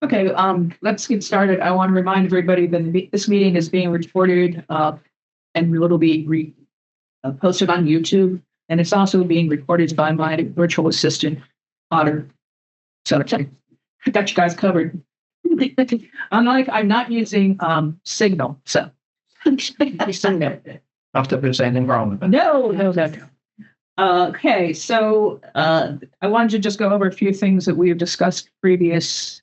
Okay, let's get started. I want to remind everybody that this meeting is being recorded, and it'll be posted on YouTube, and it's also being recorded by my virtual assistant, Otter. So I got you guys covered. Unlike, I'm not using Signal, so. Signal. Not that there's anything wrong with it. No. Okay, so I wanted to just go over a few things that we have discussed previously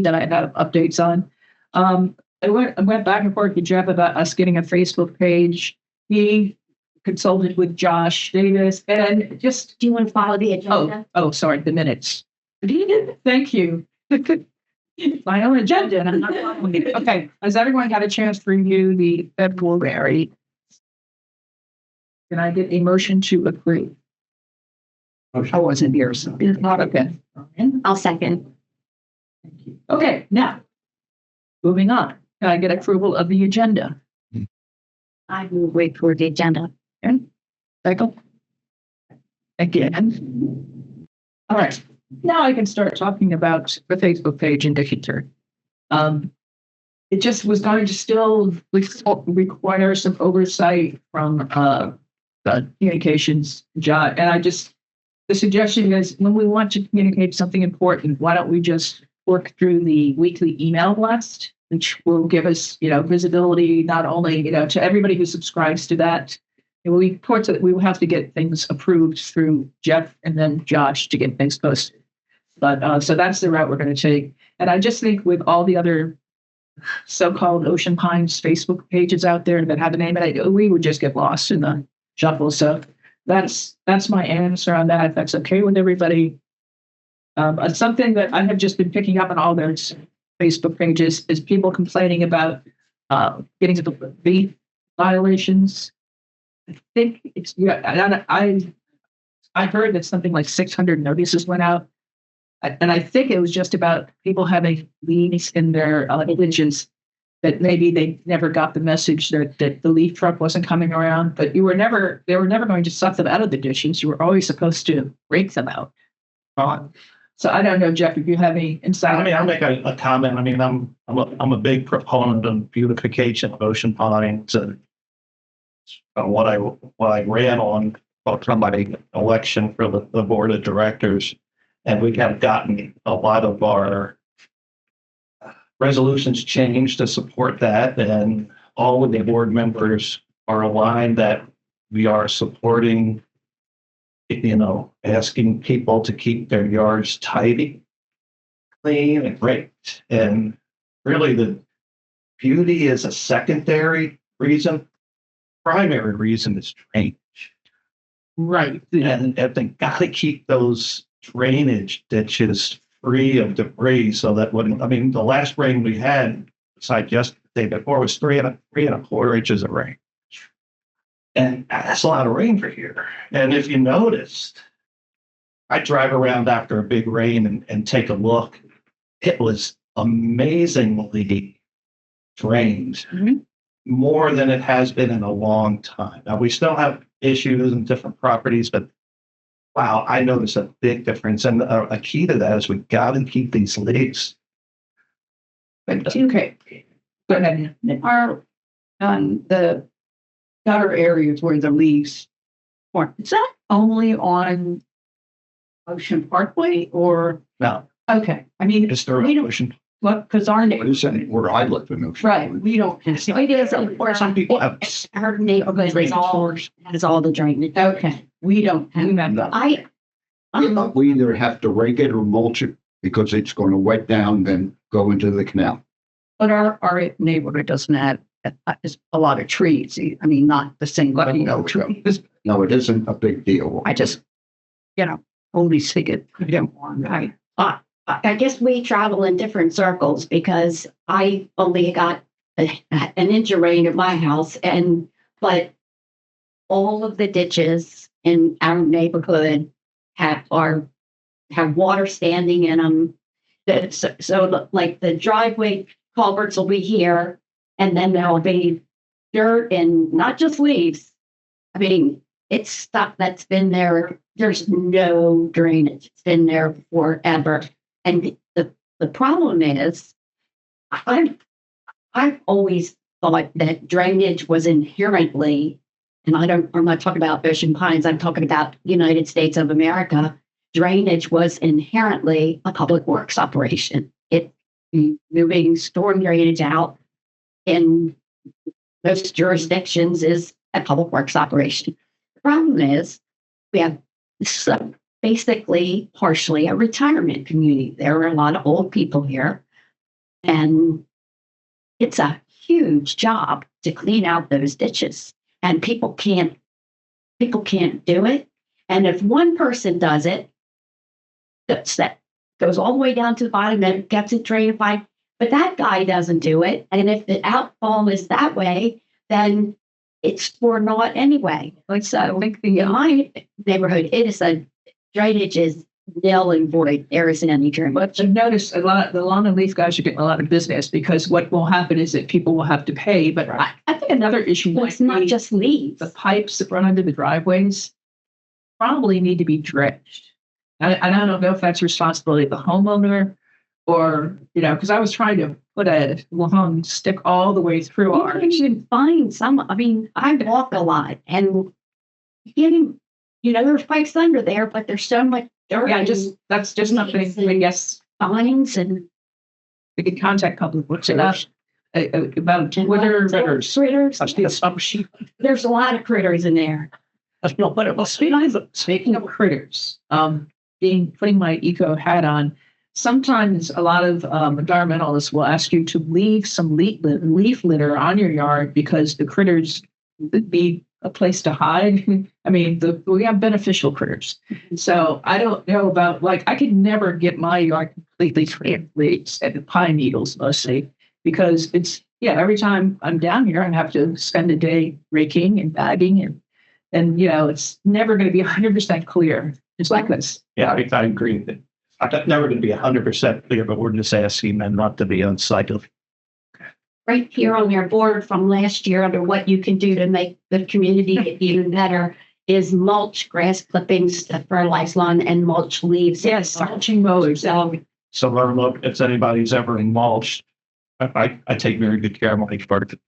that I have updates on. I went back and forth with Jeff about us getting a Facebook page. He consulted with Josh Davis and just. Do you want to follow the agenda? Oh, sorry, the minutes. Thank you. My own agenda, and I'm not following it. Okay, has everyone had a chance to review the February? Can I get a motion to approve? I wasn't here, so it's not okay. I'll second. Okay, now, moving on. Can I get approval of the agenda? I will wait for the agenda. Michael? Again. All right, now I can start talking about the Facebook page in Dickinson. It just was going to still require some oversight from communications job. And the suggestion is when we want to communicate something important, why don't we just work through the weekly email blast, which will give us, visibility, not only, to everybody who subscribes to that. And we report that we will have to get things approved through Jeff and then Josh to get things posted. But so that's the route we're going to take. And I just think with all the other so-called Ocean Pines Facebook pages out there that have a name, we would just get lost in the shuffle. So that's my answer on that. If that's okay with everybody. Something that I have just been picking up on all those Facebook pages is people complaining about getting to the fee violations. I think it's I heard that something like 600 notices went out, and I think it was just about people having liens in their villages that maybe they never got the message that the leaf truck wasn't coming around, but they were never going to suck them out of the dishes. You were always supposed to rake them out. So I don't know, Jeff, if you have any insight. I mean, I'll make a comment. I mean, I'm a big proponent of beautification of Ocean Pines, and what I ran on from my election for the board of directors, and we have gotten a lot of our resolutions changed to support that, and all of the board members are aligned that we are supporting, asking people to keep their yards tidy, clean, and great. And really the beauty is a secondary reason. Primary reason is drainage. Right. And they got to keep those drainage ditches free of debris so that the last rain we had, besides yesterday before, was 3.25 inches of rain. And that's a lot of rain for here. And if you noticed, I drive around after a big rain and take a look. It was amazingly drained, more than it has been in a long time. Now, we still have issues in different properties, but wow, I noticed a big difference. And a key to that is we got to keep these leaks. Okay. Go ahead. Are on the gutter areas where the leaves form, is that only on Ocean Parkway or? No. Okay, I mean, Just throw we don't, Ocean. look, because our What neighbors, is that where I live in Ocean? right, we don't. Some people have Her neighborhood is all, has all the drainage. Okay, we don't have that. No. We We either have to rake it or mulch it because it's going to wet down, then go into the canal. But our neighborhood doesn't have a lot of trees. I mean, not the same level of trees. No, it isn't a big deal. I just, only see it. I guess we travel in different circles because I only got an inch of rain at my house, but all of the ditches in our neighborhood have water standing in them. So like the driveway culverts will be here, and then there'll be dirt and not just leaves. I mean, it's stuff that's been there. There's no drainage. It's been there forever. And The problem is, I've always thought that drainage was inherently, and I'm not talking about Ocean Pines, I'm talking about United States of America. Drainage was inherently a public works operation. Moving storm drainage out in most jurisdictions is a public works operation. The problem is we have basically partially a retirement community. There are a lot of old people here, and it's a huge job to clean out those ditches, and people can't do it. And if one person does it, that goes all the way down to the bottom and gets it drainified, but that guy doesn't do it. And if the outfall is that way, then it's for naught anyway. So I think in my neighborhood, it is drainage is nil and void. There isn't any drainage. But I've noticed the lawn and leaf guys are getting a lot of business because what will happen is that people will have to pay. But I think another issue Well, might it's not be just leaves. the pipes that run under the driveways probably need to be dredged. And I don't know if that's responsibility of the homeowner or, because I was trying to put a long stick all the way through our. You can find some. I mean, I walk a lot, and there's pipes under there, but there's so much dirt. Yeah, that's just something, I guess, Fines and we could contact public works about Twitter. critters. I see some sheep. There's a lot of critters in there. No, but well, speaking of critters, putting my eco hat on, sometimes a lot of environmentalists will ask you to leave some leaf litter on your yard because the critters need a place to hide. I mean, we have beneficial critters. So I don't know about, I could never get my yard completely free of leaves and pine needles mostly because every time I'm down here, I have to spend a day raking and bagging and it's never going to be 100% clear. It's like this. Yeah, I agree that I'm never going to be 100% clear, but we're just asking them not to be uncycled. Right here on your board from last year under what you can do to make the community even better is mulch grass clippings to fertilize lawn and mulch leaves. Yes, mulching mowers. So look, if anybody's ever in mulch, I take very good care of my garden.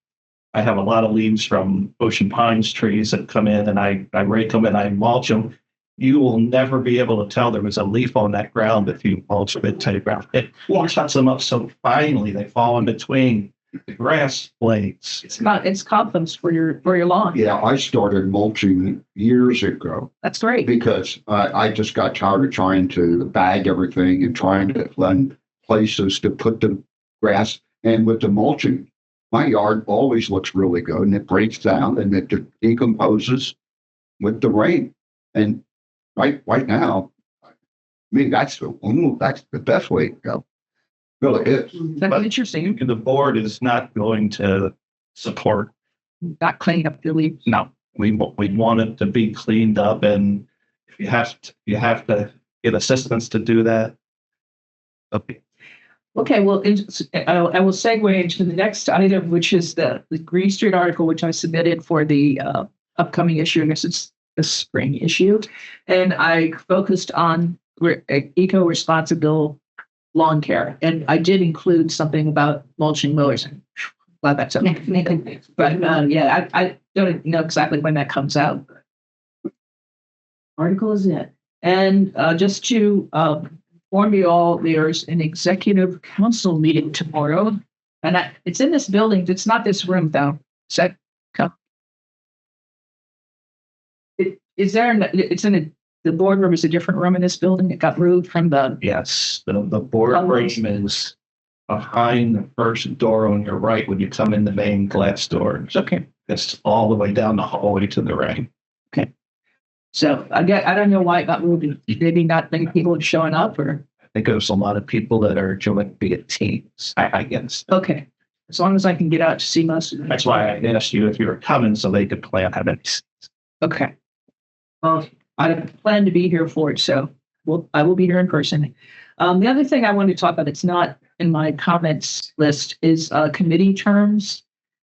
I have a lot of leaves from Ocean Pines trees that come in and I rake them and I mulch them. You will never be able to tell there was a leaf on that ground if you mulch it to the ground. It cuts them up so finely they fall in between the grass blades. It's compost for your lawn. Yeah, I started mulching years ago That's great. because I just got tired of trying to bag everything and trying to find places to put the grass. And with the mulching, my yard always looks really good and it breaks down and it decomposes with the rain. And right now, I mean, that's the best way to go. Really is. That's But- interesting. The board is not going to support. Not cleaning up the leaves. No, we want it to be cleaned up, and if you have to get assistance to do that. Okay. Okay, well, I will segue into the next item, which is the Green Street article, which I submitted for the upcoming issue. I guess it's the spring issue. And I focused on eco-responsible lawn care. And I did include something about mulching mowers. Glad that's okay. But I don't know exactly when that comes out. Article is it. And just to inform you all, there's an executive council meeting tomorrow. And it's in this building. It's not this room, though. The boardroom is a different room in this building. It got moved from the. Yes, the boardroom is behind the first door on your right when you come in the main glass door. Okay. It's all the way down the hallway to the right. So I don't know why it got moved. Maybe not many people are showing up or. I think there's a lot of people that are joining via Teams, I guess. Okay. As long as I can get out to see most of them. That's why I asked you if you were coming so they could plan how many seats. Okay. Well, I plan to be here for it, so I will be here in person. The other thing I wanted to talk about, it's not in my comments list, is committee terms.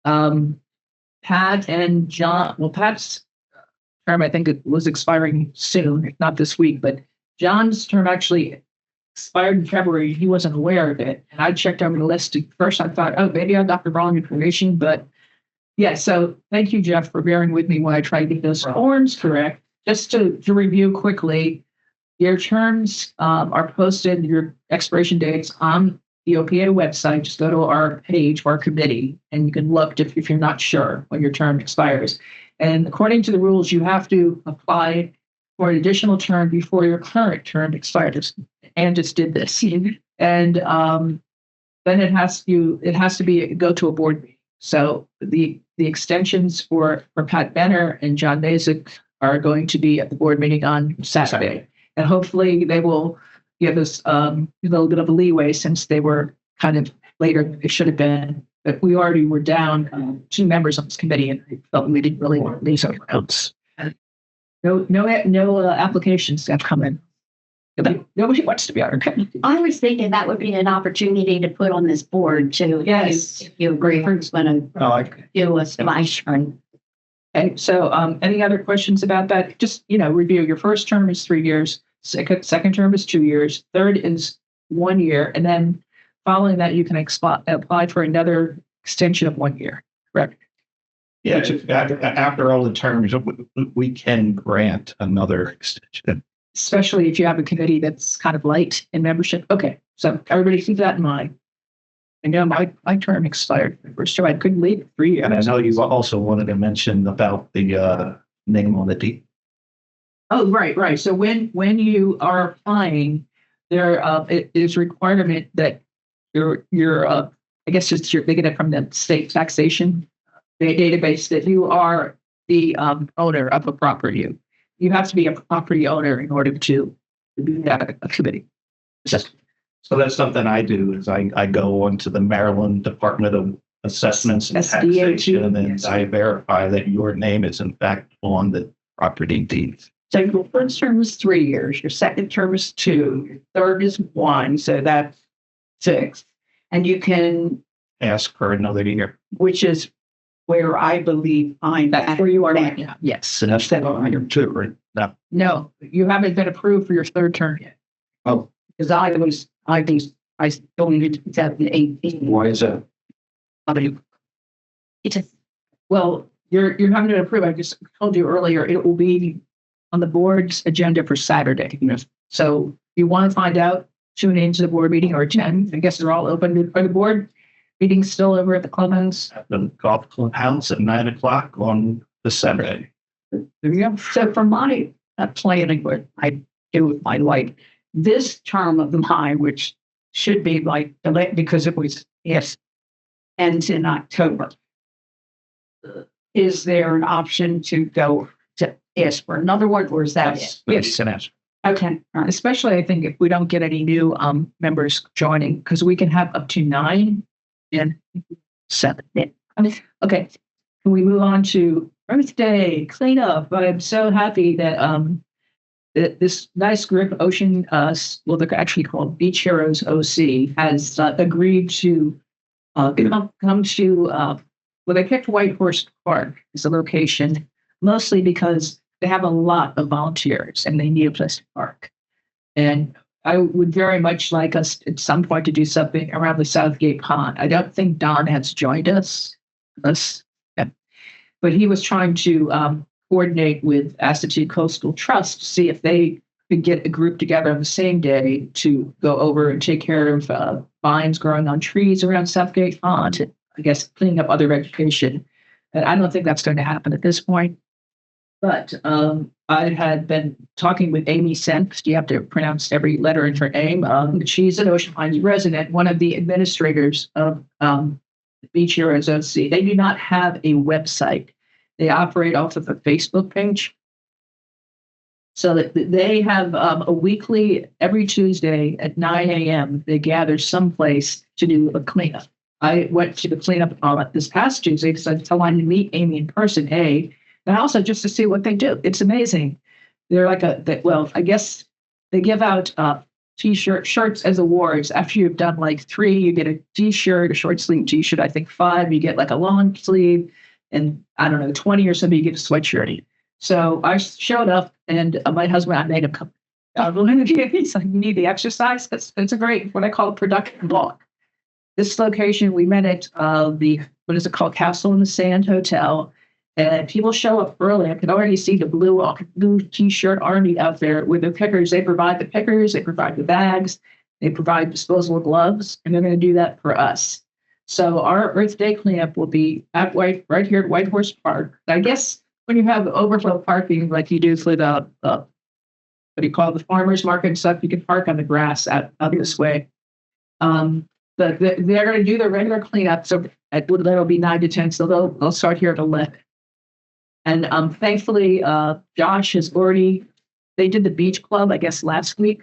Pat and John, Pat's term, I think it was expiring soon, not this week, but John's term actually expired in February. He wasn't aware of it. And I checked over the list. At first, I thought, oh, maybe I got the wrong information. But yeah, so thank you, Jeff, for bearing with me while I try to get those forms correct. Just to review quickly, your terms are posted, your expiration dates on the OPA website. Just go to our page, our committee, and you can look if you're not sure when your term expires. And according to the rules, you have to apply for an additional term before your current term expires. And just did this. And then it has to go to a board meeting. So the extensions for Pat Benner and John Basic are going to be at the board meeting on Saturday. And hopefully they will give us a little bit of a leeway since they were kind of later than they should have been. But we already were down 2 members on this committee, and I felt we didn't really want to leave somewhere else. No applications have come in. Nobody wants to be on our committee. I was thinking that would be an opportunity to put on this board too. Yes. If you agree, who's going to do a splash run. Okay, so any other questions about that? Just, review. Your first term is 3 years. Second term is 2 years. Third is 1 year. And then following that, you can apply for another extension of 1 year. Correct? Yeah, after all the terms, we can grant another extension. Especially if you have a committee that's kind of light in membership. Okay, so everybody keep that in mind. I know my term expired first term. I couldn't leave 3 years. And I know you also wanted to mention about the name on the deed. Oh, right. So when you are applying, there it is a requirement that you're I guess they get it from the state taxation database that you are the owner of a property. You have to be a property owner in order to be a committee. So that's something I do is I go onto the Maryland Department of Assessments and SDAT, Taxation, and yes. I verify that your name is in fact on the property deed. So your first term is 3 years, your second term is 2, your third is 1, so that's 6. And you can, Ask for another year. which is where I believe I'm That's at. where you are right now. Yes. So that's that on your two, right? No. No, you haven't been approved for your third term yet. Because I still needed to 2018. Why is that? It just, Well, you haven't been approved. I just told you earlier, it will be on the board's agenda for Saturday. So if you want to find out, tune into the board meeting or attend. I guess they're all open. Are the board meetings still over at the clubhouse? At the golf clubhouse at 9:00 on the Saturday. There you go. So for my planning, what I do with my life, this term of mine, which should be like delayed because it was, ends in October. Is there an option to go to ask for another one, or is that it? Yes. And that's Okay. All right. Especially, I think, if we don't get any new members joining, because we can have up to 9 and 7. Okay. Can we move on to Earth Day cleanup? I'm so happy that this nice group, Ocean, they're actually called Beach Heroes OC, has agreed to come to, they picked White Horse Park as a location, mostly because they have a lot of volunteers and they need a place to park. And I would very much like us at some point to do something around the Southgate Pond. I don't think Don has joined us, but he was trying to coordinate with Assateague Coastal Trust to see if they could get a group together on the same day to go over and take care of vines growing on trees around Southgate Pond, and I guess cleaning up other vegetation. And I don't think that's going to happen at this point. But I had been talking with Amy Senft. You have to pronounce every letter in her name. She's an Ocean Pines resident, one of the administrators of Beach Heroes OC. They do not have a website. They operate off of a Facebook page. So that they have a weekly, every Tuesday at 9 a.m., they gather someplace to do a cleanup. I went to the cleanup this past Tuesday because I wanted to meet Amy in person, and also just to see what they do. It's amazing. They're like I guess they give out shirts as awards. After you've done like 3, you get a t-shirt, a short sleeve t-shirt. I think 5, you get like a long sleeve, and I don't know, 20 or something, you get a sweatshirt. So I showed up, and my husband, I made him come It's like you need the exercise. That's a great, what I call a productive walk. This location, we met at what is it called? Castle in the Sand Hotel. And people show up early. I can already see the blue t-shirt army out there with the pickers. They provide the pickers, they provide the bags, they provide disposable gloves, and they're going to do that for us. So our Earth Day cleanup will be right here at White Horse Park. I guess when you have overflow parking like you do for the what do you call it, the farmers market and stuff, you can park on the grass out this way. But they're going to do their regular cleanup. So that'll be 9 to 10. So they'll start here at 11. And thankfully, Josh has they did the beach club, I guess, last week.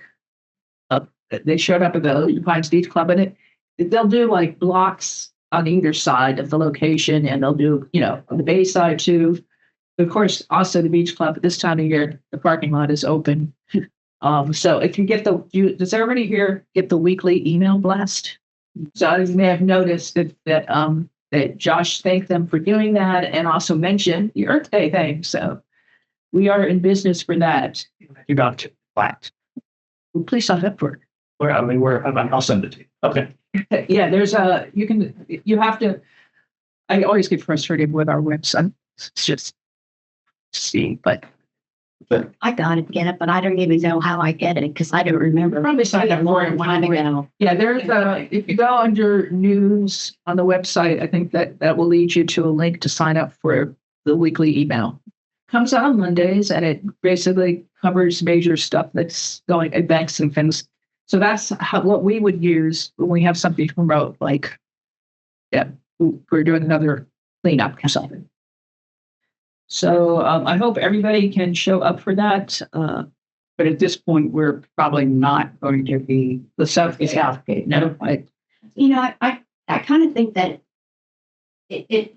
They showed up at the Pines Beach Club, and they'll do like blocks on either side of the location, and they'll do, on the bay side too. Of course, also the beach club at this time of year, the parking lot is open. So if you get does everybody here get the weekly email blast? So you may have noticed that Josh thanked them for doing that and also mentioned the Earth Day thing. So we are in business for that. You got to flat. Well, please sign up for it. I'll send it to you. Okay. Yeah, you have to, I always get frustrated with our website. It's just but I got it, get it, but I don't even know how I get it because I don't remember. probably signed up for it time ago. Yeah, there's if you go under news on the website, I think that will lead you to a link to sign up for the weekly email. Comes out on Mondays, and it basically covers major stuff that's going at banks and things. So that's what we would use when we have something to promote, like, we're doing another cleanup or something. So I hope everybody can show up for that. But at this point, we're probably not going to be the Southgate. No, I kind of think that it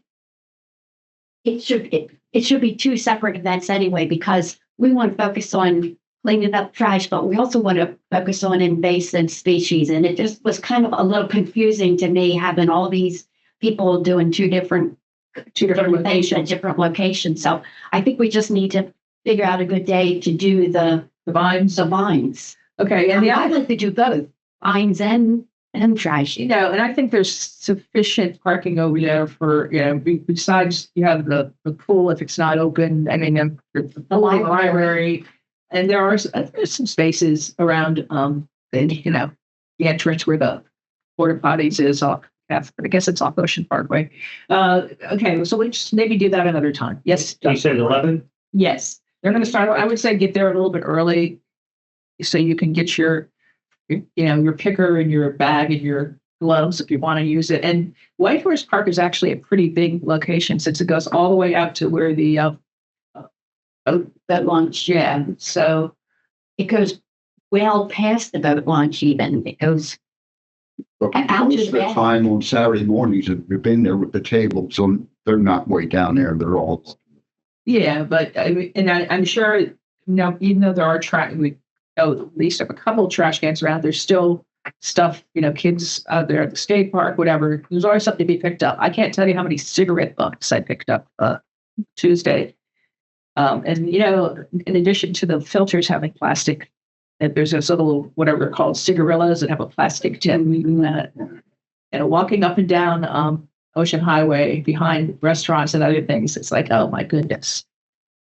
should be two separate events anyway, because we want to focus on cleaning up trash, but we also want to focus on invasive species. And it just was kind of a little confusing to me having all these people doing two different things at different locations. So I think we just need to figure out a good day to do the vines. Okay, and I'd like to do both vines and trash. and I think there's sufficient parking over there for, besides you have the pool if it's not open. I mean, the library, and there's some spaces around, the entrance where the porta potties is off. I guess it's off Ocean Parkway. Okay, so we just maybe do that another time. Yes. You said 11? Yes, they're going to start. I would say get there a little bit early, so you can get your picker and your bag and your gloves if you want to use it. And White Horse Park is actually a pretty big location since it goes all the way out to where the boat launch. Yeah, so it goes well past the boat launch. Even it goes. But Out most to of the bed. time on Saturday mornings, if you've been there with the table, so they're not way down there. They're all. yeah, but I'm sure even though there are at least have a couple of trash cans around, there's still stuff, kids out there at the skate park, whatever. There's always something to be picked up. I can't tell you how many cigarette butts I picked up Tuesday. And in addition to the filters having plastic, there's those little, whatever they're called, cigarillas that have a plastic tip. And walking up and down Ocean Highway behind restaurants and other things, it's like, oh my goodness,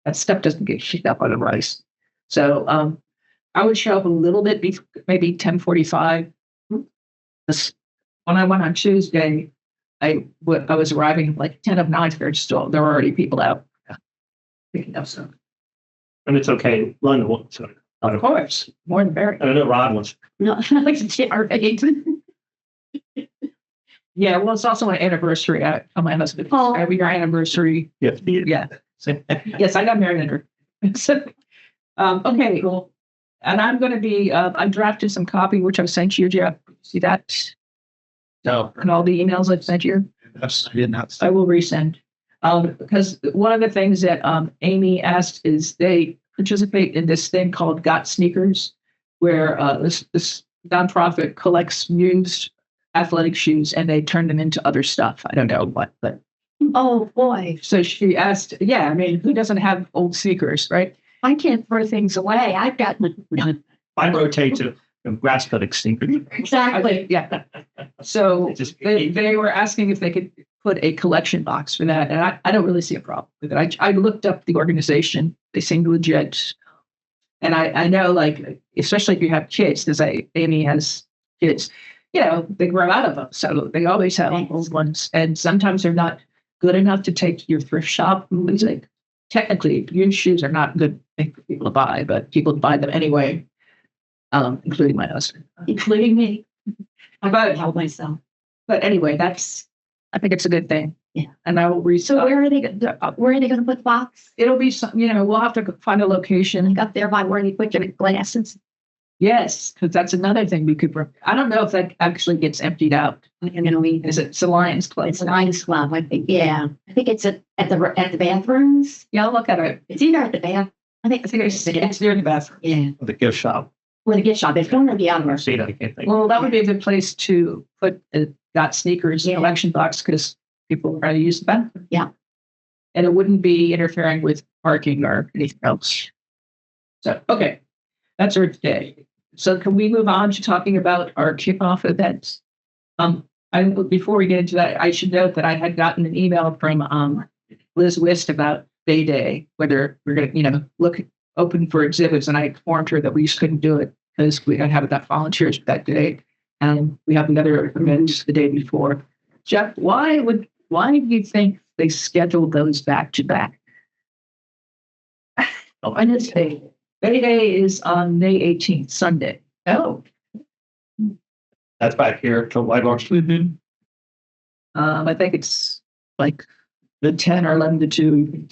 that stuff doesn't get picked up on the rice. So I would show up a little bit, maybe 10:45. When I went on Tuesday, I was arriving like 10 of 9. There were already people out picking up stuff. And it's okay. Run one. So, Of course, more than Barry. I know Rod wants. No, like Yeah, well, it's also an anniversary at my husband. Oh. Every year anniversary. Yeah. Yeah. So, yes, I got married in her. So, okay, well, and I'm going to be, I drafted some copy, which I've sent you, Jeff. See that? No. And all the emails I've sent you? I did not. I will resend. Because one of the things that Amy asked is they participate in this thing called Got Sneakers, where this nonprofit collects used athletic shoes and they turn them into other stuff. I don't know what, but oh boy, so she asked, who doesn't have old sneakers, right? I can't throw things away. I've got I rotate to grass cutting sneakers. Exactly. Yeah. So It's just- they were asking if they could put a collection box for that. And I don't really see a problem with it. I looked up the organization. They seem legit. And I know, like, especially if you have kids, because Amy has kids, they grow out of them. So they always have old ones. And sometimes they're not good enough to take to your thrift shop. It's like, technically, your shoes are not good thing for people to buy, but people buy them anyway, including my husband. Including me. I But- can't help myself. But anyway, I think it's a good thing. Yeah. And I will research. So where are they going to put the box? It'll be some, we'll have to find a location. Like up there by where you put your glasses? Yes, because that's another thing we could, I don't know if that actually gets emptied out. Is it, it's a Lions Club? It's a Lions Club, I think. Yeah. I think it's at the bathrooms. Yeah, I'll look at it. It's either at the bath. I think It's near the bathroom. yeah. The gift shop. Or the gift shop. It's going to be out I there. see that. I can't think. Well, that would be a good place to put a Got Sneakers Yeah. collection box because people are going to use the bathroom. Yeah. And it wouldn't be interfering with parking or anything else. So, okay, that's our day. So can we move on to talking about our kickoff events? Before we get into that, I should note that I had gotten an email from Liz Wist about Bay Day, whether we're going to, look open for exhibits, and I informed her that we just couldn't do it because we don't have enough volunteers that day, and we have another event the day before. Jeff, why do you think they scheduled those back to back? On this day, Bay Day is on May 18th, Sunday. Oh. That's back here to White Oak. I think it's like the 10 or 11 to 2.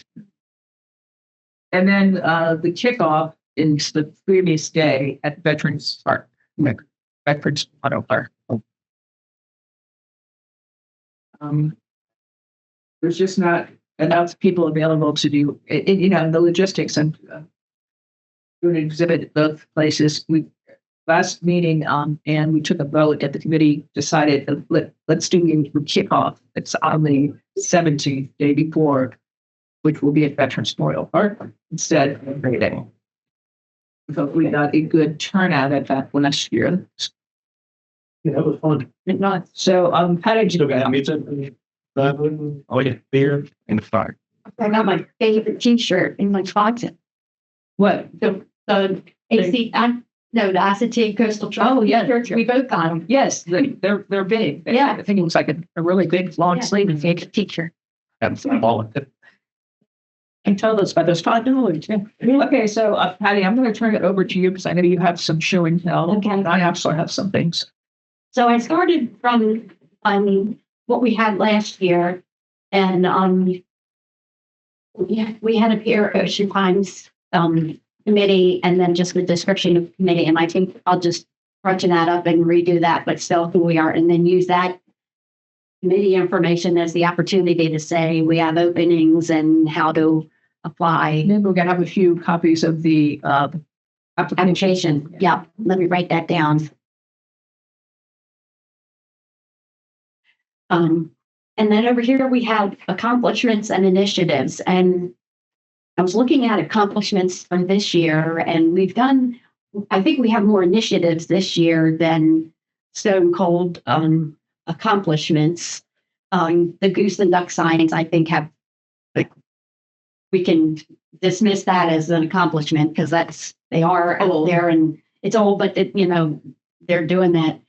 And then the kickoff is the previous day at Veterans Park, Veterans Auto Park. There's just not enough people available to do, the logistics and do an exhibit at both places. Last meeting, and we took a vote at the committee, decided let's do the kickoff. It's on the 17th, day before, which will be at Veterans Memorial Park instead of Bay Day. But we got a good turnout at that last year. Yeah, that was fun. Not so. How did Still you? got pizza. Oh yeah, beer and fire. I got my favorite T-shirt in my closet. What? The AC. No, the acetate coastal truck. Oh, yeah. T-shirts. We both got them. Yes, they're big. Yeah. I think it looks like a really big long Yeah. sleeve and fake T-shirt. And all of it. And tell us about those $5. Yeah. Okay, so Patty, I'm going to turn it over to you because I know you have some show and tell. Okay. I also have some things. So I started from what we had last year, and we had a peer Ocean Times committee, and then just the description of committee. And I think I'll just crunch that up and redo that, but still who we are, and then use that committee information as the opportunity to say we have openings and how to apply. Maybe we're going to have a few copies of the Application. Yeah, let me write that down. And then over here we have accomplishments and initiatives. And I was looking at accomplishments from this year, and I think we have more initiatives this year than stone cold accomplishments. The goose and duck signings, I think, we can dismiss that as an accomplishment because they are out there, and it's old, but they're doing that.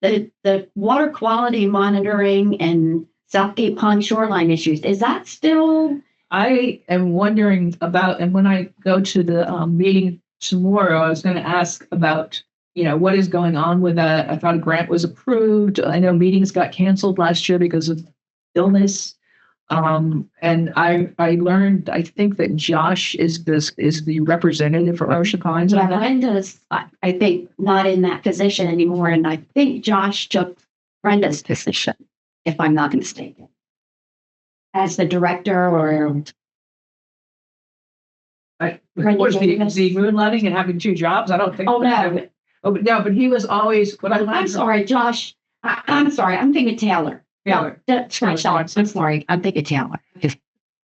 The water quality monitoring and Southgate Pond shoreline issues, is that still? I am wondering about, and when I go to the meeting tomorrow, I was going to ask about, what is going on with that. I thought a grant was approved. I know meetings got canceled last year because of illness. And I learned, I think that Josh is the representative for Ocean Pines. Yeah, Brenda's, I think, not in that position anymore. And I think Josh took Brenda's position, if I'm not mistaken, as the director or. Of course, the moonlighting and having two jobs. I don't think. Oh, no. Oh, but no, but he was always. What I'm sorry, Josh. I'm sorry. I'm thinking Taylor. Yeah. That's right. I'm sorry. I'm thinking Taylor.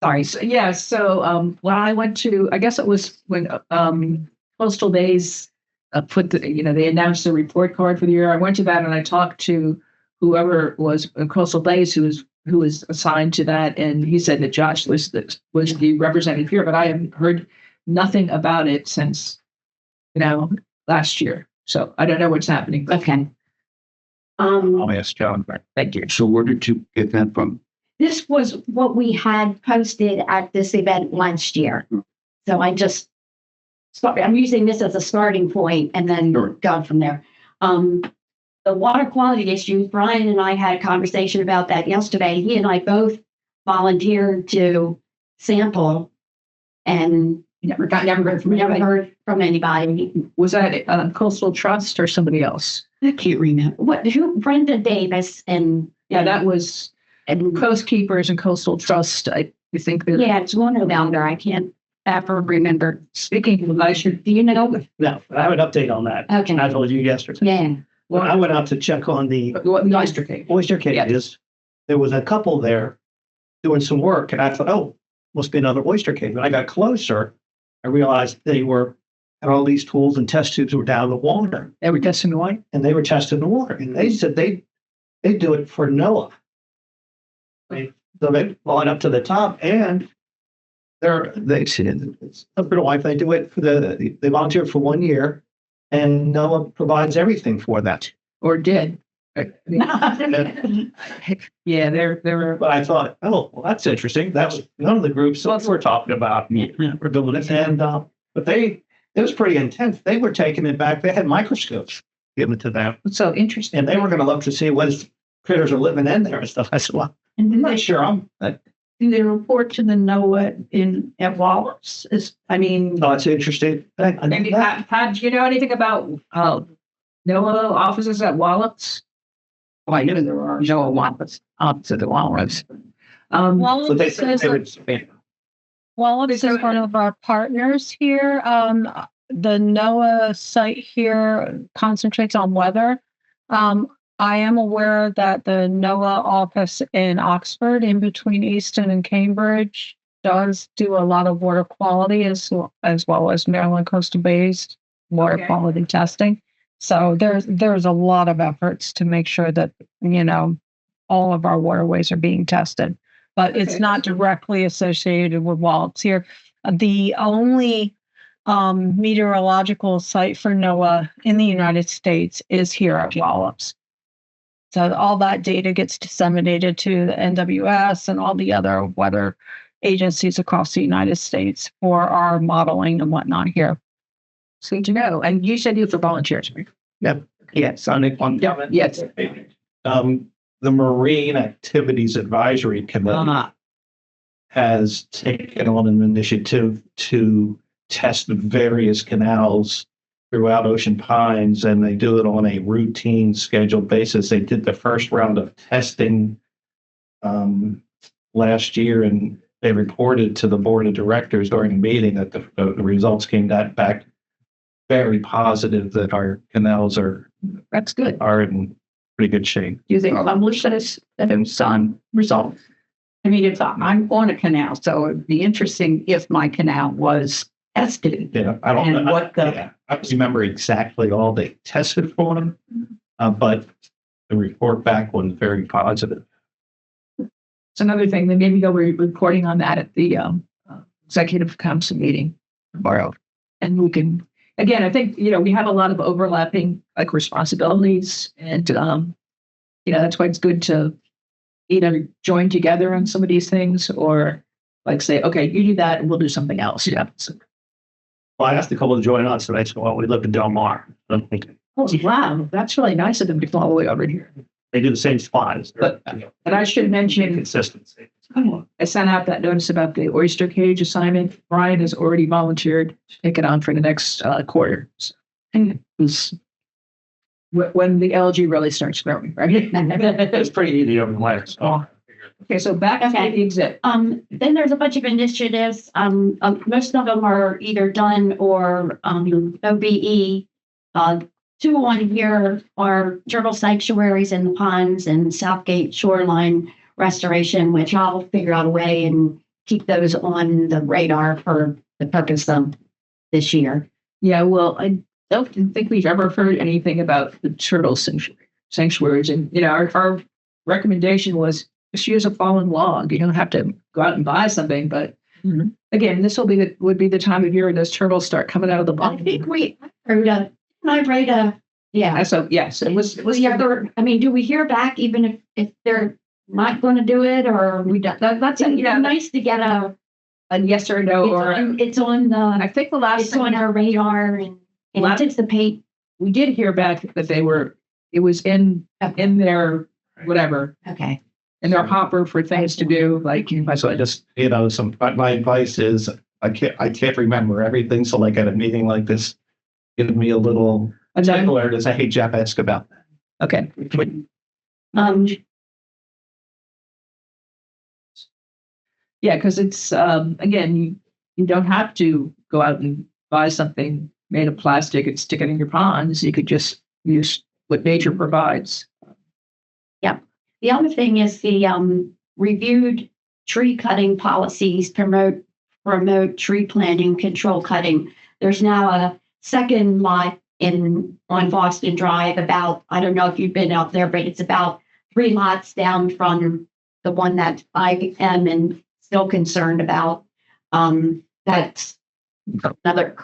Sorry. So, when I went to, I guess it was when Coastal Bays put they announced the report card for the year. I went to that and I talked to whoever was in Coastal Bays who was assigned to that, and he said that Josh was the representative here, but I haven't heard nothing about it since last year. So I don't know what's happening. Okay. I'll ask John. Thank you. So where did you get that from? This was what we had posted at this event last year. So I'm using this as a starting point and then Sure. go from there. The water quality issues, Brian and I had a conversation about that yesterday. He and I both volunteered to sample and Never heard from never anybody. heard from anybody. Was that Coastal Trust or somebody else? I can't remember. Who, Brenda Davis and. Yeah, that was And Coast Keepers and Coastal Trust. I think that. yeah, it's one about there. I can't ever remember. Speaking of, I should. Do you know? No, I have an update on that. Okay. I told you yesterday. Yeah. When I went out to check on the What the oyster cake? oyster cages, there was a couple there doing some work, and I thought, oh, must be another oyster cage. When I got closer, I realized they had all these tools and test tubes were down in the water, They were testing the wine. and they were testing the water. And they said they do it for NOAA. So they line up to the top, and they said it's a bit of life. They do it they volunteer for 1 year, and NOAA provides everything for that. Or did. Yeah, they're But I thought, oh, well, that's interesting. That was none of the groups that we're talking about were doing it. And, but it was pretty intense. They were taking it back. They had microscopes given to them, so interesting. and they were going to look to see what critters are living in there and stuff. I said, well, And I'm not sure. do they report to the NOAA at Wallops? No, it's interesting. Maybe, Pat, do you know anything about NOAA offices at Wallops? Oh, I know there are NOAA Wallops, opposite the Wallops. So they Wallops said is, they would expand. Wallops is one of our partners here. The NOAA site here concentrates on weather. I am aware that the NOAA office in Oxford, in between Easton and Cambridge, does do a lot of water quality as well as Maryland Coastal Bays water Okay. quality testing. So there's a lot of efforts to make sure that, all of our waterways are being tested, but it's Okay. not directly associated with Wallops here. The only meteorological site for NOAA in the United States is here at Wallops. So all that data gets disseminated to the NWS and all the other weather agencies across the United States for our modeling and whatnot here. So to know, and you said you for volunteers, right? Yes, on Yes. the Marine Activities Advisory Committee has taken on an initiative to test various canals throughout Ocean Pines, and they do it on a routine scheduled basis. They did the first round of testing last year, and they reported to the board of directors during a meeting that the results came back very positive, that our canals are That's good. in pretty good shape. Do they publish this, on results? I mean, if I'm on a canal, so it'd be interesting if my canal was tested. Yeah, I don't And know. what the- I don't remember exactly all they tested for them, but the report back was very positive. It's another thing that maybe they'll be reporting on that at the executive council meeting tomorrow. And we can, again, I think, we have a lot of overlapping responsibilities, and, that's why it's good to either join together on some of these things or say, okay, you do that and we'll do something else. Yeah. So, Well, I asked a couple to join us, and they said, well, we live in Del Mar. I'm thinking, oh, wow, that's really nice of them to come all the way over here. they do the same spots. But- And I should mention, Consistency. I sent out that notice about the oyster cage assignment. Brian has already volunteered to take it on for the next quarter. So, and it was when the algae really starts growing, right? It's pretty easy over the last. Okay, so back to the exhibit. Then there's a bunch of initiatives. Most of them are either done or OBE. Two on here are turtle sanctuaries in the ponds and Southgate shoreline restoration, which I'll figure out a way and keep those on the radar for the purpose of this year. Yeah, well, I don't think we've ever heard anything about the turtle sanctuaries. And, our recommendation was just use a fallen log. You don't have to go out and buy something. But again, this would be the time of year when those turtles start coming out of the I bottom. think we heard I read yeah. So, yes, it was Was the other, I mean, do we hear back even if they're not going to do it or we don't? that's It's yeah, nice to get a yes or no. it's on I the, think the last it's on our radar and anticipate. we did hear back that it was in their whatever, Okay. in their hopper for things to do. Like, So I just, my advice is I can't remember everything. So like at a meeting like this, give me a little particular to say, hey, Jeff, ask about that. okay. Yeah, because it's again, you don't have to go out and buy something made of plastic and stick it in your ponds. You could just use what nature provides. The other thing is the reviewed tree cutting policies promote tree planting, control cutting. There's now a second lot on Boston Drive about, I don't know if you've been out there, but it's about 3 lots down from the one that I am and still concerned about. That's another,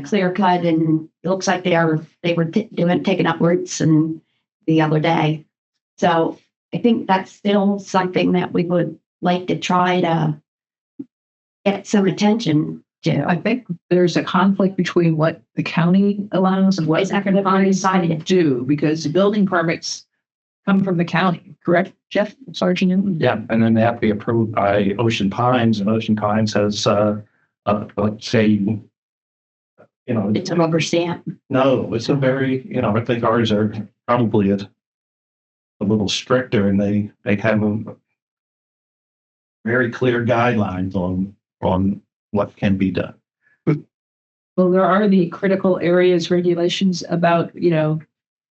clear cut, and it looks like they were taking up roots and the other day. So I think that's still something that we would like to try to get some attention to. I think there's a conflict between what the county allows and what Is that gonna be decided? do, because the building permits come from the county, correct, Jeff Sargent? Yeah, and then they have to be approved by Ocean Pines, and Ocean Pines has, let's say, It's a rubber stamp. no, it's a very, I think ours are probably a little stricter, and they have very clear guidelines on what can be done. Well, there are the critical areas regulations about,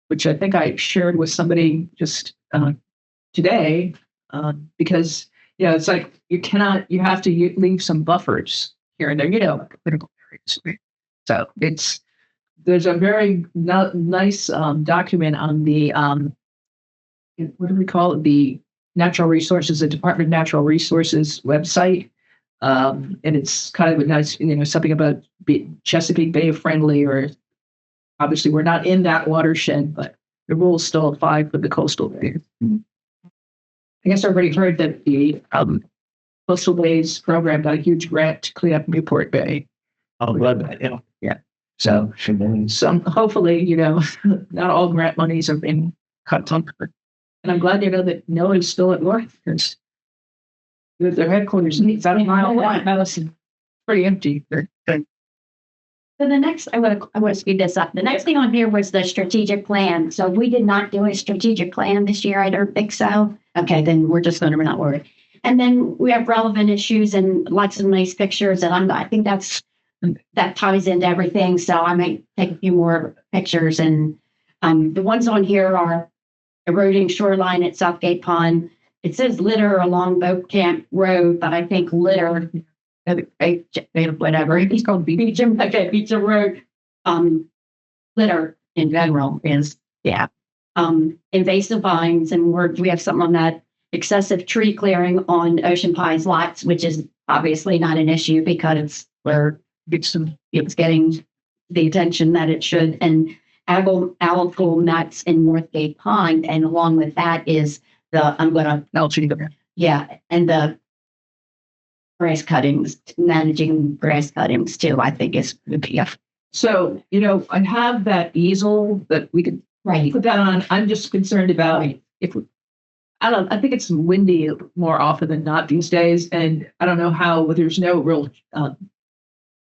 which I think I shared with somebody just today, because, it's like you have to leave some buffers here and there, critical areas. So there's a very nice document on the, what do we call it? The the Department of Natural Resources website. And it's kind of a nice, something about Chesapeake Bay friendly, or obviously we're not in that watershed, but the rules still apply for the coastal bay. I guess everybody heard that the Coastal Bays program got a huge grant to clean up Newport Bay. Oh, glad that, Yeah. So hopefully, not all grant monies are being cut on. And I'm glad that NOAA's still at work, because their headquarters is about a mile away. Madison, pretty empty. So the next, I want to speed this up. The next thing on here was the strategic plan. So we did not do a strategic plan this year. I don't think so. Okay, then we're just going to not worry. And then we have relevant issues and lots of nice pictures. And I think that ties into everything. So I might take a few more pictures. And the ones on here are eroding shoreline at Southgate Pond. It says litter along Boat Camp Road, but I think litter, whatever. It's called Beecham. Okay, Beecham Road. Litter in general is, invasive vines, and we have something on that. Excessive tree clearing on Ocean Pines lots, which is obviously not an issue because it's getting the attention that it should. And algal nuts in Northgate Pond, and along with that is and the grass cuttings, managing grass cuttings too, I think is would be a. So, I have that easel that we could put that on. I'm just concerned about I think it's windy more often than not these days. And I don't know how, there's no real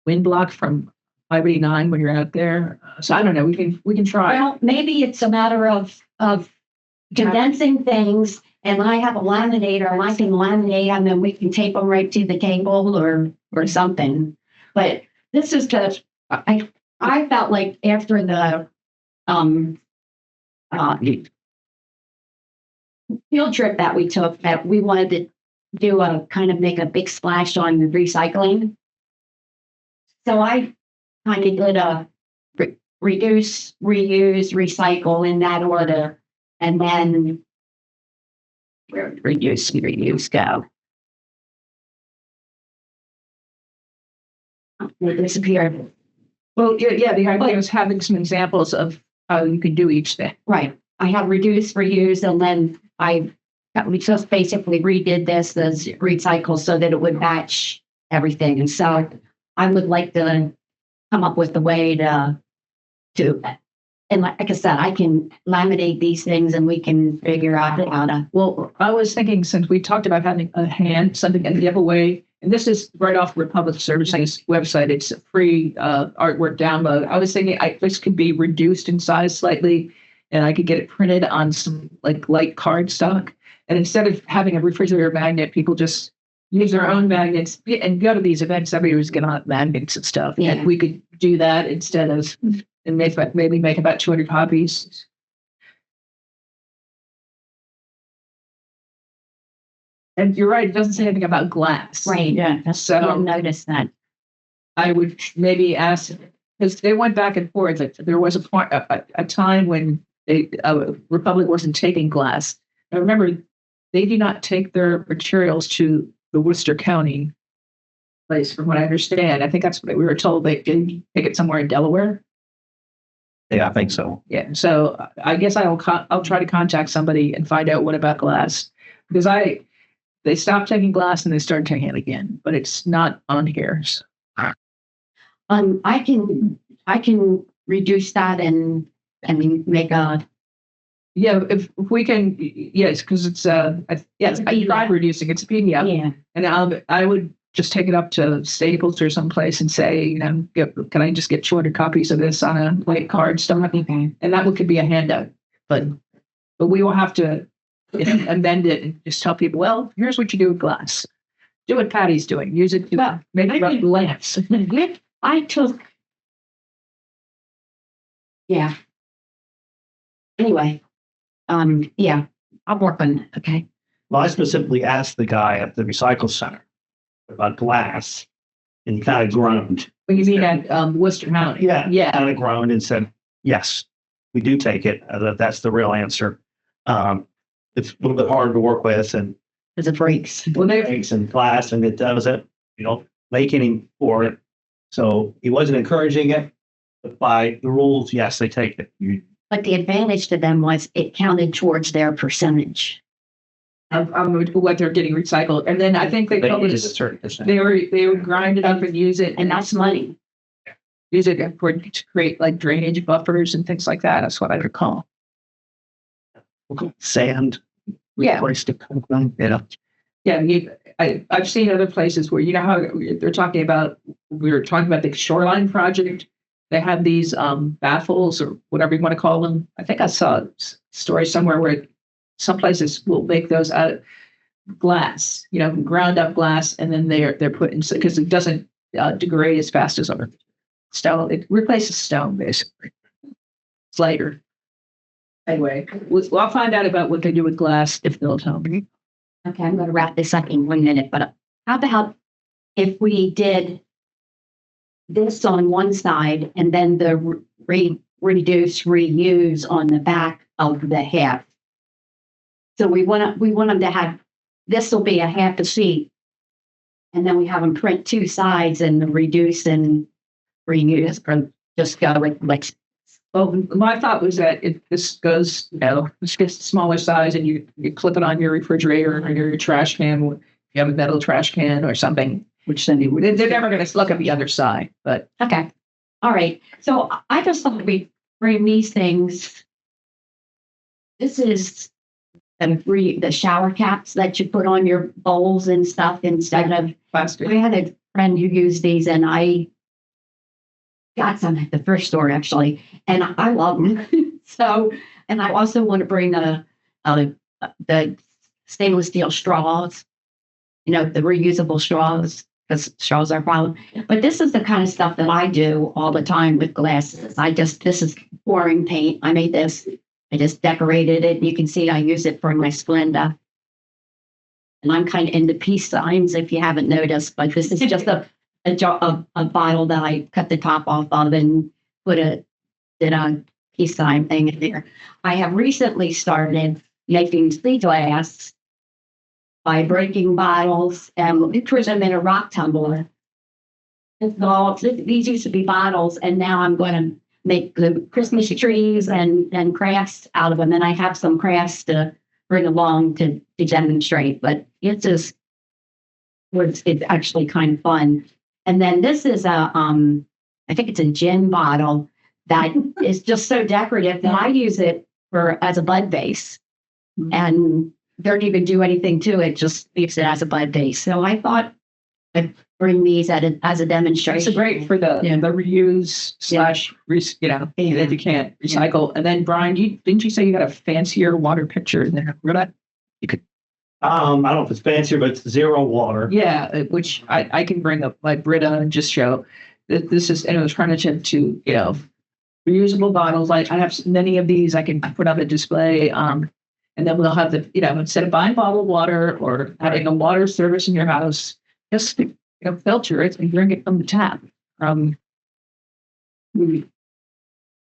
wind block from 589 when you're out there. So I don't know. We can try. Well, maybe it's a matter of condensing things, and I have a laminator, and I can laminate, and then we can tape them right to the table or something. But this is just, I felt like after the field trip that we took, that we wanted to do make a big splash on the recycling. So I kind of did a reduce, reuse, recycle in that order. And then where did reduce, reuse go? They disappeared. Well, yeah, the idea is having some examples of how you can do each thing. Right. I have reduce, reuse, and then we just basically redid this as recycle so that it would match everything. And so I would like to come up with a way to, and like I said, I can laminate these things and we can figure out how to. Well, I was thinking since we talked about having something, a giveaway, and this is right off Republic Services website. It's a free artwork download. I was thinking this could be reduced in size slightly, and I could get it printed on some like light cardstock. And instead of having a refrigerator magnet, people just use their own magnets and go to these events. Everybody was getting on magnets and stuff. Yeah. And we could do that instead of, and maybe make about 200 copies. And you're right, it doesn't say anything about glass. Right. Yeah. I So didn't notice that. I would maybe ask, because they went back and forth. That there was a time when Republic wasn't taking glass. I remember they do not take their materials to the Worcester County place, from what I understand. I think that's what we were told. They did take it somewhere in Delaware. Yeah, I think so. Yeah. So I guess I'll try to contact somebody and find out what about glass, because they stopped taking glass and they started taking it again, but it's not on here. So. I can reduce that and make a. Yeah, if we can, yes, because it's yes, I tried reducing. It's a PDF, Yeah. and I would just take it up to Staples or someplace and say, can I just get 200 copies of this on a white card stuff? Okay. And that could be a handout, but we will have to amend it and just tell people, well, here's what you do with glass. Do what Patty's doing. Use it to Well, make I think- lamps. I took. Yeah. Anyway, yeah, I'll work on it. Okay. Well, I specifically asked the guy at the recycle center about glass, and he kind of groaned. When you mean at Worcester County. Yeah. Kind of groaned and said, yes, we do take it. That's the real answer. It's a little bit harder to work with, and Because it breaks. Well, they breaks and glass, and it doesn't, make any for it. So he wasn't encouraging it, but by the rules, yes, they take it. But the advantage to them was it counted towards their percentage. of what they're getting recycled, and then I think they told use a us certain percent. they would grind it up and use it, And that's money. use it to create like drainage buffers and things like that. That's what I recall. Sand. Yeah. Replaced it. Yeah, I've seen other places where how they're talking about. We were talking about the shoreline project. They have these baffles or whatever you want to call them. I think I saw a story somewhere where some places will make those out of glass, ground up glass, and then they're put in because it doesn't degrade as fast as other stone. It replaces stone basically. It's lighter. Anyway, I'll find out about what they do with glass if they'll tell me. Okay, I'm going to wrap this up in 1 minute, but how about if we did this on one side and then the reduce, reuse on the back of the half? So we want them to have, this will be a half a sheet, and then we have them print two sides and the reduce and reuse, or just go with like. Well, my thought was that this goes, this gets smaller size, and you clip it on your refrigerator or your trash can. If you have a metal trash can or something, which then they're never going to look at the other side. But Okay. All right. So I just thought we bring these things. This is the shower caps that you put on your bowls and stuff instead of. plastic. I had a friend who used these, and I got some at the first store actually, and I love them. So, and I also want to bring the stainless steel straws. The reusable straws, because straws are a problem. But this is the kind of stuff that I do all the time with glasses. This is pouring paint. I made this. I just decorated it. You can see I use it for my Splenda. And I'm kind of into peace signs, if you haven't noticed. But this is just a bottle that I cut the top off of and did a peace sign thing in there. I have recently started making sea glass by breaking bottles and put them in a rock tumbler. These used to be bottles, and now I'm going to make the Christmas trees and crafts out of them. And I have some crafts to bring along to demonstrate, but it's actually kind of fun. And then this is I think it's a gin bottle that is just so decorative that I use it as a bud vase, and don't even do anything to it, just leaves it as a bud vase. So I thought I'd bring these as a demonstration. It's great for the reuse slash, that you can't recycle. And then Brian, didn't you say you got a fancier water pitcher in there? You could. I don't know if it's fancier, but it's zero water. Yeah, which I can bring up my Brita and just show that this is an alternative to, reusable bottles. I have many of these I can put on the display. And then we'll have instead of buying bottled water or having a water service in your house, just, filter it and drink it from the tap. And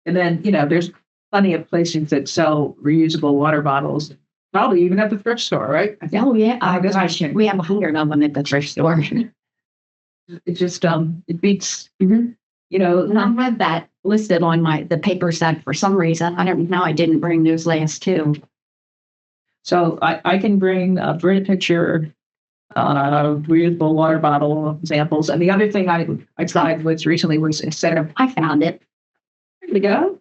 then, there's plenty of places that sell reusable water bottles. Probably even at the thrift store, right? Oh yeah, Gosh, we have 100 of them at the thrift store. it just it beats. And I have that listed on the paper set for some reason. I don't know. I didn't bring those last two. So I can bring a Brita pitcher, reusable water bottle examples. And the other thing I tried recently was instead of, I found it. there we go.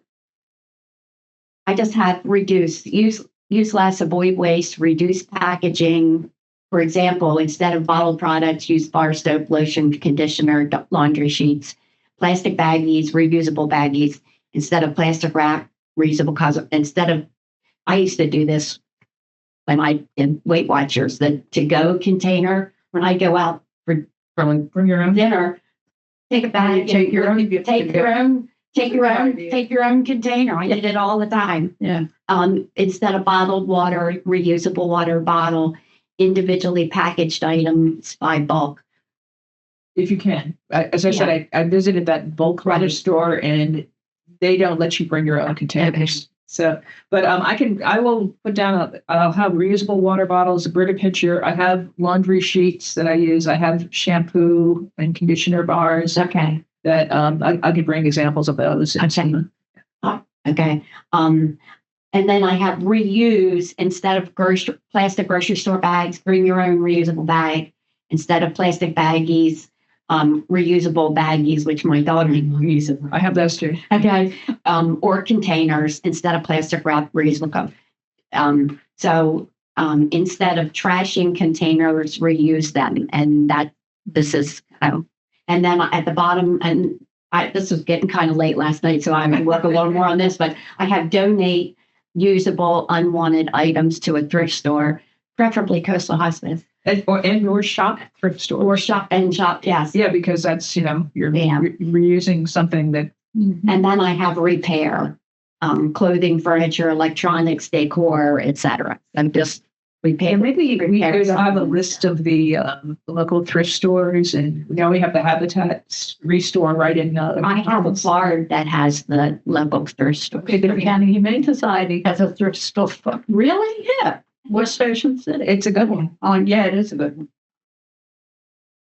I just had use less, avoid waste, reduce packaging. For example, instead of bottled products, use bar soap, lotion, conditioner, laundry sheets, plastic baggies, reusable baggies, instead of plastic wrap, reusable. I used to do this when I did Weight Watchers, the to-go container. When I go out for Bring your own dinner, take a bag, Take your own container. I did it all the time. Yeah. Instead of bottled water, reusable water bottle, individually packaged items by bulk. If you can. As I said, I visited that bulk water store and they don't let you bring your own containers. So, but I will put down, I'll have reusable water bottles, a Brita pitcher. I have laundry sheets that I use. I have shampoo and conditioner bars Okay. that I can bring examples of those. Okay. Okay. And then I have reuse instead of plastic grocery store bags, bring your own reusable bag. Instead of plastic baggies, reusable baggies, which my daughter uses. I have those too. Okay. Or containers instead of plastic wrap, reusable cup. So instead of trashing containers, reuse them. And this is, and then at the bottom, and this was getting kind of late last night, so I'm going to work a little more on this, but I have donate usable unwanted items to a thrift store, preferably Coastal Hospice. Or shop thrift store. Or shop, yes. Yeah, because that's, you're reusing something that. And then I have repair, clothing, furniture, electronics, decor, etc. I'm just repair. And maybe we could have a list of the local thrift stores, and we have the Habitat Restore right in. I have a card that has the local thrift store. Okay, the County Humane Society has a thrift store. Really? Yeah. West Ocean City. It's a good one. Oh, yeah, it is a good one.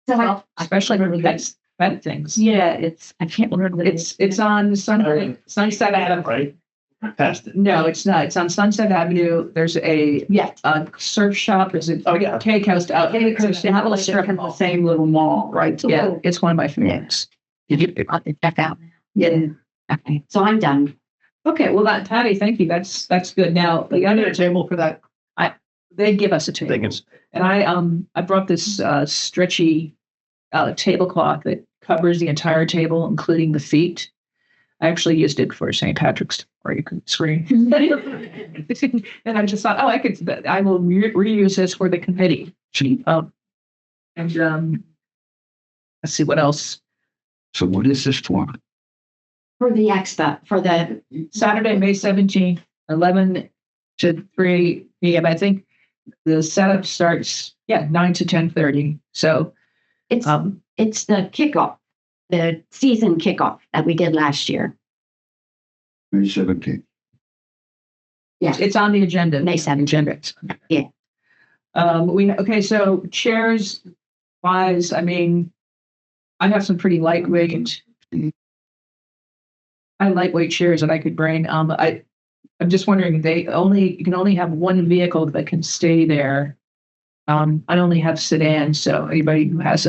So Especially when that's pet things. yeah, I can't remember. It's on Sunset Avenue. Right? Past it. No, it's not. It's on Sunset Avenue. There's a surf shop. Is it? Oh, yeah. K Coast out. K Coast They have a strip in the same little mall, right? Yeah, it's one of my favorites. I'll check out. Yeah. Okay, so I'm done. Okay. Well, Patty, thank you. That's good. Now the other Table for that. they give us a I table, think it's and I brought this stretchy tablecloth that covers the entire table, including the feet. I actually used it for St. Patrick's, or you can screen. And I just thought, I will reuse this for the committee. And let's see what else. So what is this for? For the expo, for the Saturday, May 17th, 11 to 3 p.m. I think the setup starts, 9 to 10:30. So it's the kickoff, the season kickoff that we did last year. May 17th. It's on the agenda. May 7th. Agenda. Yeah. Okay, so chairs wise, I mean, I have some pretty lightweight. I have lightweight chairs that I could bring. I'm just wondering, you can only have one vehicle that can stay there. I only have sedans, so anybody who has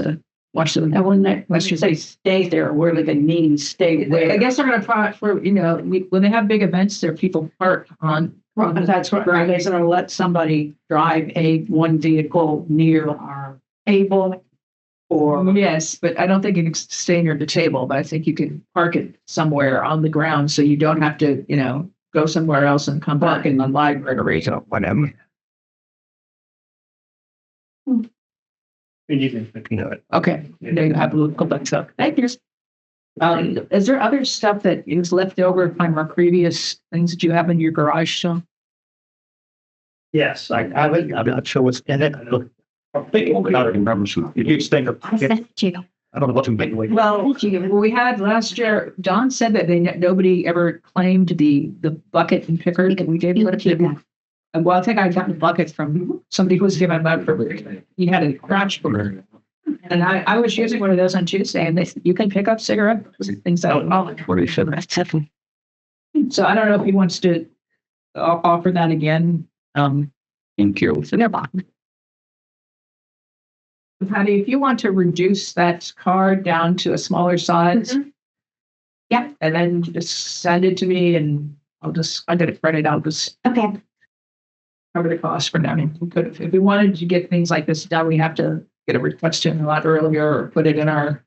wants to, Let's just say stay there, where do they mean stay there? I guess they're gonna park for, when they have big events, there people park on. That's what, right, they're gonna let somebody drive one vehicle near our table. Or, Yes, but I don't think you can stay near the table, but I think you can park it somewhere on the ground so you don't have to, go somewhere else and come back in the library or whatever. And you can, Okay, there you have a little couple stuff. Thank you. Is there other stuff that is left over from our previous things that you have in your garage still? yes, I have it. I'm not sure what's in it. I think I remember some. You think of, I sent it to you. I don't know what's in big way. Well, we had last year, Don said that nobody ever claimed the bucket and picker that we gave You you. can keep that. Well, I think I got the bucket from somebody who was giving them out. He had a crotch burger. And I was using one of those on Tuesday, and you can pick up cigarettes, things like that. What do you say? So I don't know if he wants to offer that again. In Kyoto. So they're fine. Patty, if you want to reduce that card down to a smaller size, Yeah. and then just send it to me, and I did it printed out, just Okay. cover the cost for now. If we wanted to get things like this done, we have to get a request in a lot earlier or put it in our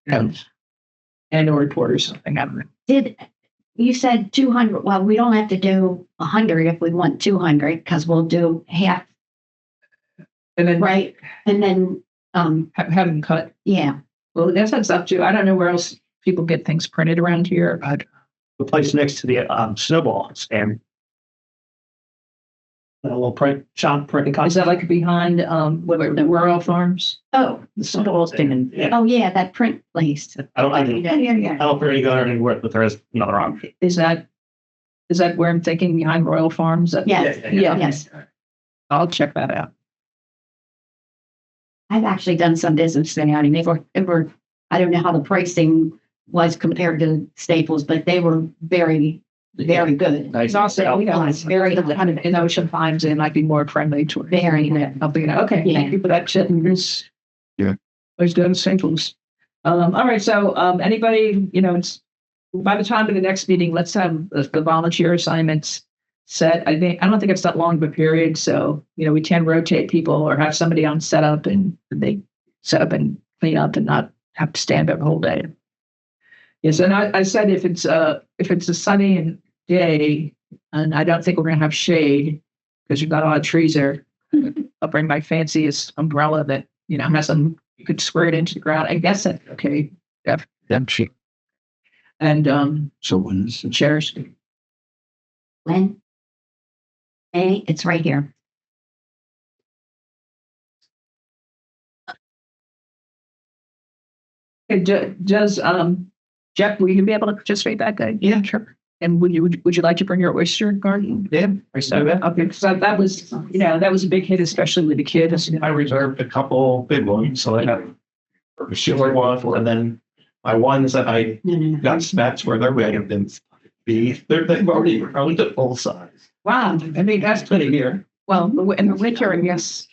annual report or something. I don't know. You said 200? Well, we don't have to do 100 if we want 200 because we'll do half, And then right? And then, have them cut. yeah. Well, that's up to, I don't know where else people get things printed around here. The place next to the snowball stand. A little print shop printing. Is that like behind the Royal Farms? Oh, the snowball stand. Yeah, oh yeah, that print place. I don't. I Yeah. don't really go anywhere, but there is another option. Is that where I'm thinking, behind Royal Farms? Yes. Yeah. Yes. I'll check that out. I've actually done some business there, and they were, I don't know how the pricing was compared to Staples, but they were very, very good. It's also, it's very kind of in Ocean Times, and might be more friendly to Very. Okay, Yeah. thank you for that. It's Yeah. always done Staples. All right, so anybody, by the time of the next meeting, let's have the volunteer assignments set. I don't think it's that long of a period, so we can rotate people or have somebody on setup and they set up and clean up and not have to stand there the whole day. Yes, and I said if it's a sunny day, and I don't think we're gonna have shade because you've got a lot of trees there, I'll bring my fanciest umbrella that has some, you could square it into the ground. I guess that's okay. Them cheap. And So when is it? chairs. When? Hey, it's right here. Does Jeff, will you be able to participate that day? Yeah, sure. And would you like to bring your oyster garden? Yeah. Okay, because that was a big hit, especially with the kids. I reserved a couple big ones, so I have a short one, and then my ones that I got specs where they're ready to be. They've already to full size. Wow, I mean that's pretty here. Well, in the winter, I guess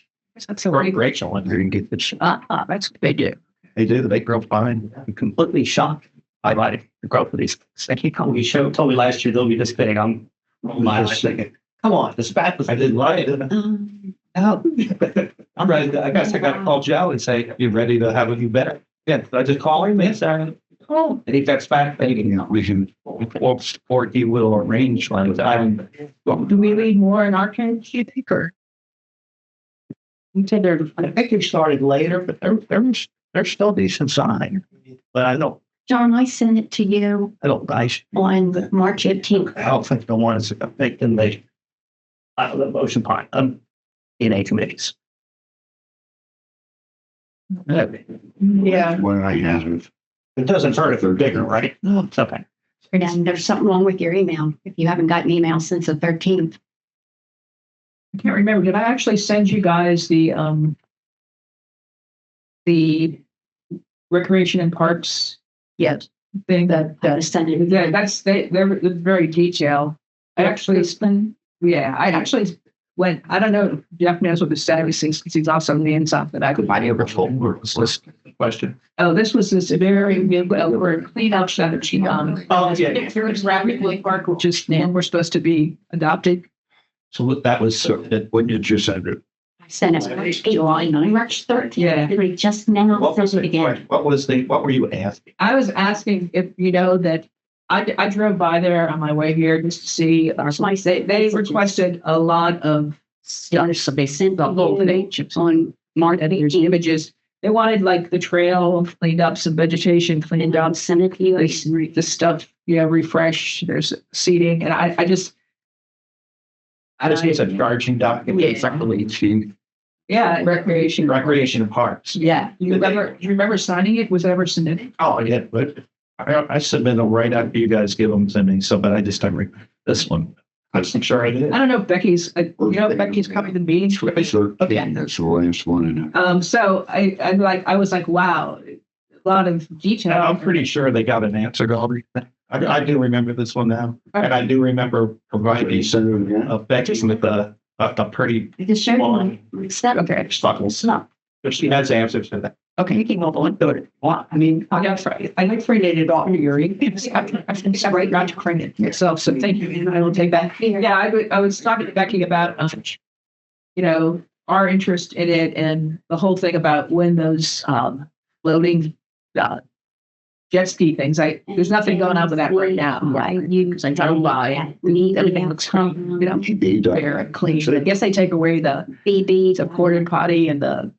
that's a Great, great. Rachel, and you can get the shot. That's what they do. They do. They grow fine. I'm completely shocked. Highlighted the growth of these. He told me last year they'll be this big. I'm my eyes thinking, come on, this back was I didn't like it. Oh, I'm ready. I guess I got to call Joe and say, "You ready to have a new better?" Yeah, I just call him. Yes, sir. Oh, and he gets back. Yeah, we can. Or he will arrange one. Do we need more in our case, you think, or? You said they're. I think they started later, but they're still decent size. But I John, I sent it to you don't. on March 18th. I don't think the ones that got picked in the Ocean Pine in a committees. Yeah. What I have. It doesn't hurt if they're bigger, right? No, it's okay. And there's something wrong with your email if you haven't gotten email since the 13th. I can't remember. Did I actually send you guys the recreation and parks Yes. thing that, I sent it. yeah, they're very detailed. I actually, yeah, I actually went, I don't know, if Jeff knows what the status is, because he's also the inside that I could I never told her this question. Oh, this was this very, we're clean up strategy. Oh, yeah. Here's Rapid Lake Park, which is, and we're supposed to be adopted. So that was, When did you send it? I sent it July 9th, March 13th. Yeah. We just now what was sent it the, again. what were you asking? I was asking if, you know, that I drove by there on my way here just to see, they requested a lot of stuff. So they sent the whole Little page on March I think there's 18th. images. They wanted like the trail cleaned up, some vegetation cleaned And up, sent it to you. the stuff, you know, refresh, there's seating, and I just This was a charging document. Yeah. Exactly. 18. yeah, recreation. Recreation and parks. Yeah, you remember signing it? Was it ever submitted? Oh, yeah, but I submit them right after you guys give them to me. So, but I just don't remember this one. I'm sure I did. I don't know if Becky's, Becky's coming to meetings. Okay, that's the last one. So I was like, wow, a lot of detail. I'm pretty sure they got an answer to everything. I do remember this one now, and I do remember providing Send it again. Becky with a pretty I just showed long you. Except Okay. snuff. but she has answers to that. Okay, you can go on do it. Well, I mean, I created it all your I right not to create it myself. So thank you, and I will take that. Yeah, I was talking to Becky about, you know, our interest in it and the whole thing about when those floating jet ski things. There's nothing going on with that right now. Right. Because I drove by, everything looks, you know, fair and clean. I guess they take away the porta potty and the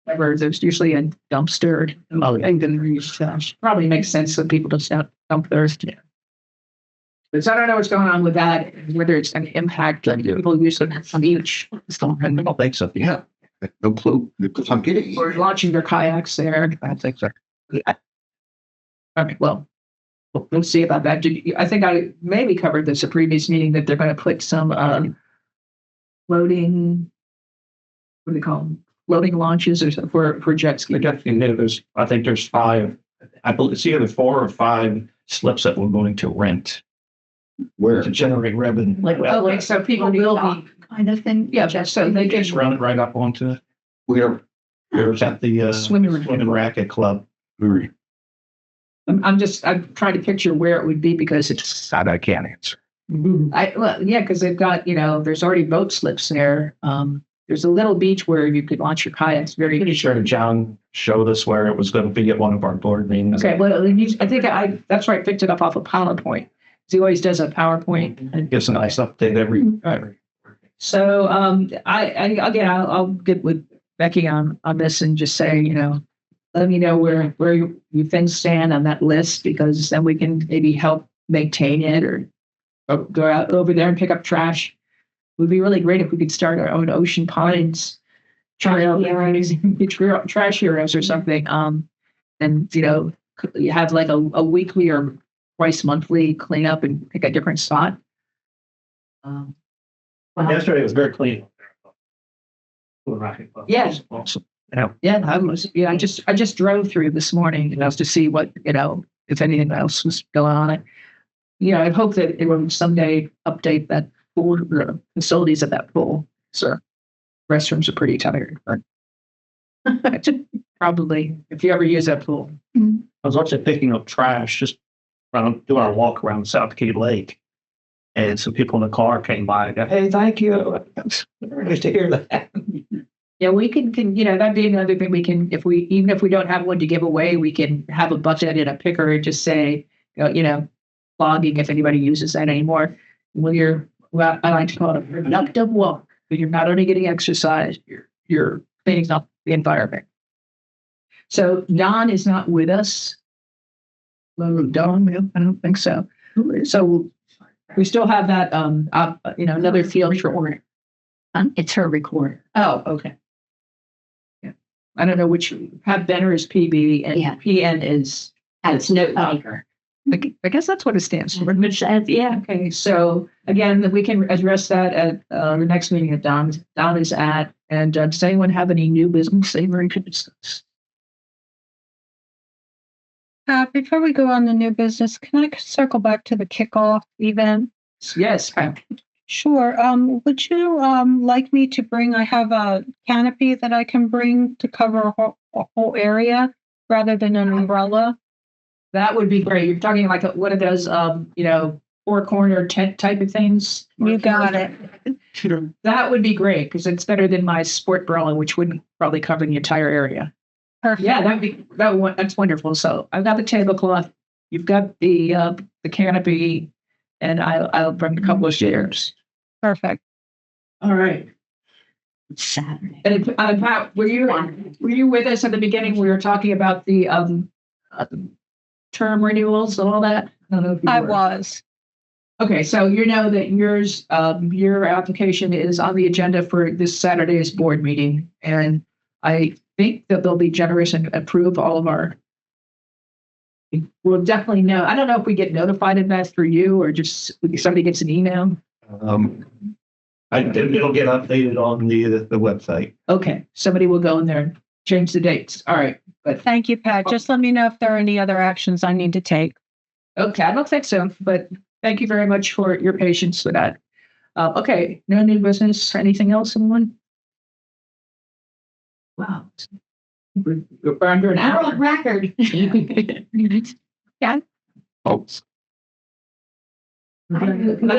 whatever. There's usually a dumpster. And then probably makes sense that people just don't dump theirs. Because I don't know what's going on with that, whether it's an impact on people using it on the beach. I don't think so. Yeah, No clue. Because I'm getting. Or launching their kayaks there. I think so. Okay, well, we'll see about that. I think I maybe covered this at a previous meeting that they're going to put some floating, what do they call them? Floating launches or something for jet ski. I think there's 5. I believe it's either 4 or 5 slips that we're going to rent Where? to generate revenue. Okay, so people will be Kind of thing. yeah, so they Just can run it right up onto it. Where? There's at the swimming racket club. Where? I'm trying to picture where it would be because it's That I can't answer. yeah, because they've got, you know, there's already boat slips there. There's a little beach where you could launch your kayaks very Pretty sure John showed us where it was going to be at one of our board meetings. okay. Well, I think that's where I picked it up off of PowerPoint. He always does a PowerPoint. And Gives a nice update every. so I'll get with Becky on this and just say, you know, let me know where you things stand on that list, because then we can maybe help maintain it or go out over there and pick up trash. It would be really great if we could start our own Ocean Pines trail, trash heroes or something. And you know, you have like a weekly or twice monthly cleanup and pick a different spot. Yesterday was very clean. Yeah. Awesome. Yeah, I just drove through this morning, you know, to see what, you know, if anything else was going on. You know, I hope that it will someday update that pool, the facilities at that pool. So restrooms are pretty tired, but probably if you ever use that pool. I was also picking up trash, just doing our walk around South Key Lake. And some people in the car came by and go, "Hey, thank you." Very nice to hear that. Yeah, we can, you know, that'd be another thing we can, even if we don't have one to give away, we can have a bucket and a picker and just say, you know, logging if anybody uses that anymore. Well, I like to call it a productive walk, but you're not only getting exercise, you're cleaning up the environment. So Don is not with us. Well, Don, I don't think so. So we still have that, you know, another field trip. It's her recorder. Oh, okay. Yeah. I don't know which, have Benner is PB and Yeah. PN is It's note taker. I guess that's what it stands for. Yeah. Okay, so again, we can address that at the next meeting that Don is at. And does anyone have any new business they were to discuss? Before we go on the new business, can I circle back to the kickoff event? Yes, Pam. Sure. Would you like me to bring? I have a canopy that I can bring to cover a whole area rather than an umbrella. That would be great. You're talking like one of those, four corner tent type of things. You got it. That would be great because it's better than my sport umbrella, which wouldn't probably cover the entire area. Perfect. Yeah, that's wonderful. So I've got the tablecloth. You've got the canopy, and I'll bring a couple of chairs. Perfect. All right. Saturday. And Pat, were you with us at the beginning? We were talking about the term renewals and all that. I don't know if you I were. was. Okay, so you know that your application is on the agenda for this Saturday's board meeting, and I think that they'll be generous and approve all of our. We'll definitely know. I don't know if we get notified of that through you or just somebody gets an email. It'll get updated on the website. Okay, somebody will go in there and change the dates. All right, but Thank you, Pat. Just let me know if there are any other actions I need to take. okay, I don't think so, but thank you very much for your patience with that. Okay, no new business. Anything else, anyone? Wow. We're under an hour. World record. I'm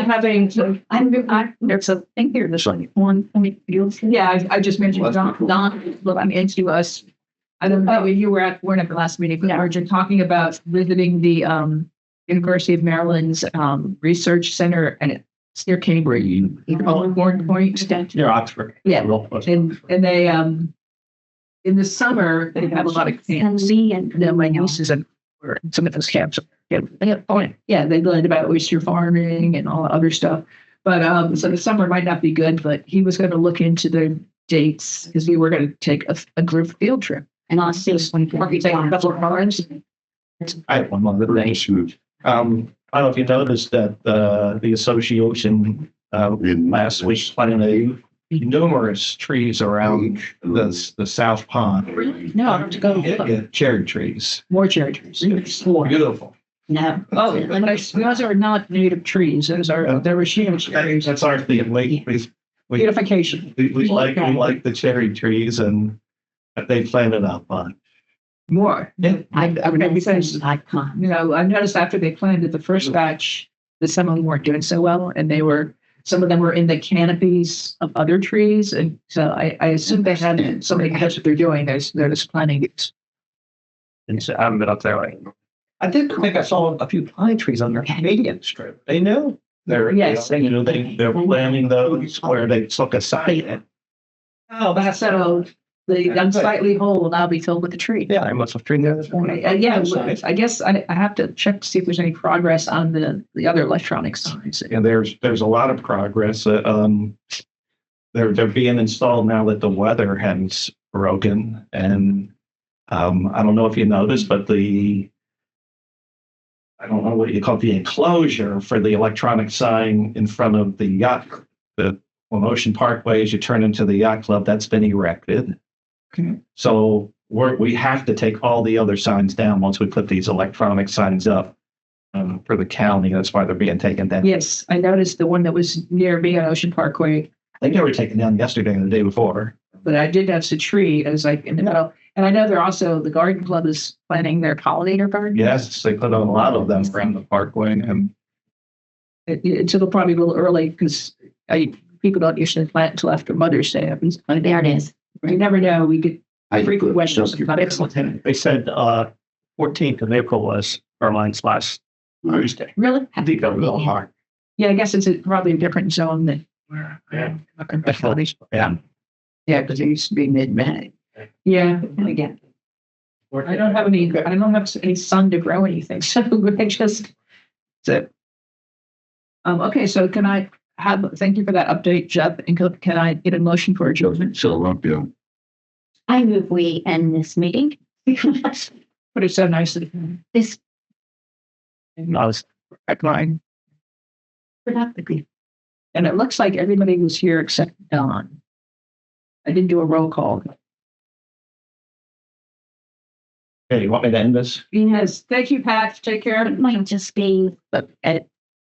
having, there's a thing here, this one point. Yeah, I just mentioned Don, looking into us. I don't know if you weren't at the last meeting, but we were just talking about visiting the University of Maryland's Research Center, and it's near Cambridge. You call it Bourne Point. Near Oxford. Yeah. Real close. And they in the summer they have a lot of camps. And then my nieces and some of those camps. Yeah, they learned about oyster farming and all the other stuff. But so the summer might not be good, but he was going to look into the dates because we were going to take a group field trip. And I'll see Take a couple of cars. I have one more thing. I don't know if you noticed that the association last week planted numerous trees around the South Pond. No, I have to go Yeah, cherry trees. more cherry trees. Beautiful. no. Oh, those are not native trees. They're Rashida cherries. That's our thing. We Beautification. like the cherry trees, and they planted a bunch. More. I Because icon. I noticed after they planted the first batch, that some of them weren't doing so well, and some of them were in the canopies of other trees, and so I assume they had somebody knows what they're doing. They're just planting it. And so I haven't been up there. I did think I saw a few pine trees on their Canadian strip. They know they're they're planting those where they took a site. Oh, that's so the unsightly hole will now be filled with a tree. Yeah, I must have treated there this morning. Yeah, I guess I have to check to see if there's any progress on the other electronic signs. And there's a lot of progress. They're being installed now that the weather has broken, and I don't know if you noticed, but I don't know what you call it, the enclosure for the electronic sign in front of the yacht, on Ocean Parkway as you turn into the yacht club, that's been erected. Okay. So we have to take all the other signs down once we put these electronic signs up for the county. That's why they're being taken down. Yes, I noticed the one that was near me on Ocean Parkway, I think they were taken down yesterday and the day before. but I did notice a tree as like in the middle. And I know they're also, the garden club is planting their pollinator garden. Yes, they put on a lot of them around the parkway, and It'll probably be a little early because people don't usually plant until after Mother's Day happens. There it is. You never know. We get I frequent questions about it. they said 14th of April was Erline's last Thursday. Really? I think that was a little hard. Yeah, I guess it's probably a different zone than. Yeah. Yeah. Yeah, because it used to be mid-May. Yeah. Again. I don't have any sun to grow anything, so I just. So. Okay, so thank you for that update, Jeff, and can I get a motion for adjournment? So up, yeah. I move we end this meeting. Put it so nicely. This And I was at mine. And it looks like everybody was here except Don. I didn't do a roll call. Okay, you want me to end this? Yes, thank you, Pat. Take care. It might just be But